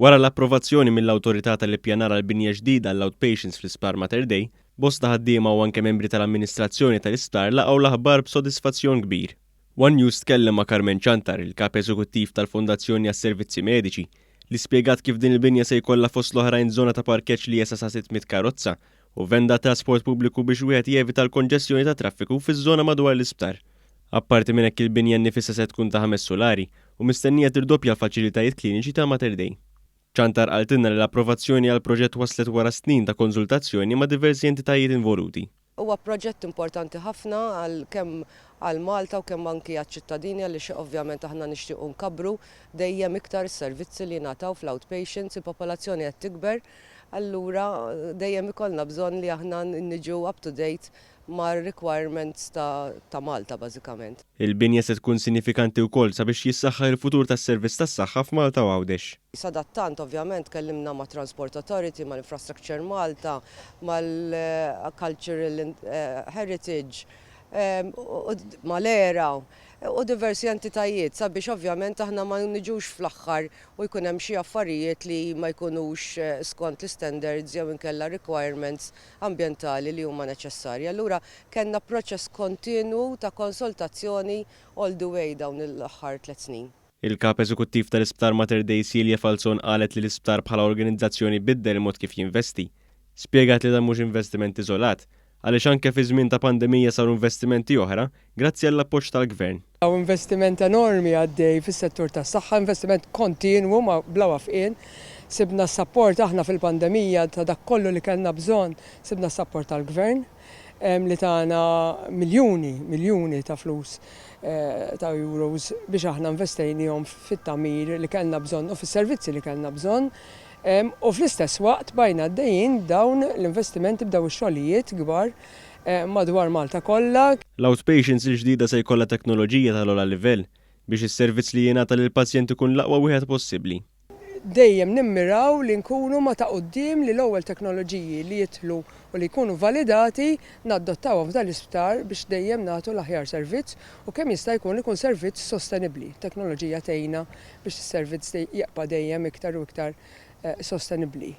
Wara l-approvazzjoni mill-awtorità tal-ippjanar għall-binja ġdida għall-outpatients fl-Isptar Mater Dei, bosta ħaddiema u anke membri tal-amministrazzjoni tal-isptar laqgħu l-aħbar b'sodisfazzjon kbir. One News tkellem ma' Carmen Ċantar, il-kap eżekuttiv tal-Fondazzjoni għas-Servizzi Mediċi, li spjegat kif din il-binja se jkollha fost l-oħrajn żona ta' parkeġġ li jesa sa 600 karozza u venda trasport pubbliku biex wieħed jevita l-konġestjoni ta' traffiku fiż-żona madwar l-isptar. Apparti minn hekk il-binja nnifisha se tkun ta' 5 solari u mistennija tirdoppja l-faċilitajiet kliniċi ta' Mater Dei. Ċantar qaltilna li l-approvazzjoni għal proġett waslet wara snin ta' konżultazzjoni ma' diversi entitajiet involuti. Huwa proġett importanti ħafna kemm għal Malta u kemm anki għaċ-ċittadini għaliex ovvjament aħna nixtiequ nkabru dejjem iktar is-servizzi li nagħtaw fl-outpatients, il-popolazzjoni qed tikber, allura dejjem ikollna bżonn li aħna niġu up to date mar requirements ta' Malta bażikament. Il-binja se tkun sinifikanti wkoll sabiex jissaħħaħ il-futur tas-servizz tas-saħħa f'Malta u Għawdex. Sadattant ovvjament kellimna ma' Transport Authority, mal-Infrastructure Malta, mal-Cultural Heritage, mal-ERA u diversi entitajiet sabiex ovvjament aħna ma niġux fl-aħħar u jkun hemm xi affarijiet li ma jkunux skont l-standards jew inkella requirements ambjentali li huma neċessarji. Allura kellna proċess kontinwu ta' konsultazzjoni all the way dawn l-aħħar 3 snin. Il-kap eżekuttiv tal-Isptar Mater Dei Silja Falzon qalet li l-isptar bħala organizzazzjoni biddel il-mod kif jinvesti. Spjegat li dan mhux investiment iżolat, għaliex anke fi żmien ta' pandemija saru investimenti oħra grazzi għall-appoġġ tal-Gvern. Għaw investiment enormi għaddej fis-settur tas-saħħa, investiment kontinwu ma bla wafqien. Sibna s-sapport aħna fil-pandemija ta' dak kollu li kellna bżonn, sibna s-sapport tal-Gvern li tagħna miljuni ta' flus ta' euros biex aħna investejnihom fit-tamir li kellna bżonn u fis-servizzi li kellna bżonn. U fl-istess waqt bajna għaddejjin dawn l-investimenti b'daw ix-xogħlijiet kbar madwar Malta kollha. L-outpatients il-ġdida se jkollha teknoloġija tal-ogħla livell biex is-servizz li jingħata lill-pazjent ikun l-aqwa wieħed possibbli. Dejjem nimmiraw li nkunu ma ta' quddiem li l-ewwel teknoloġiji li jidħlu u li jkunu validati naddottawhom f'dan l-isptar biex dejjem nagħtu l-aħjar servizz u kemm jista' jkun ikun servizz sostenibbli. Teknoloġija tgħinna biex is-servizz jaqpa' dejjem iktar u iktar sostenibbli.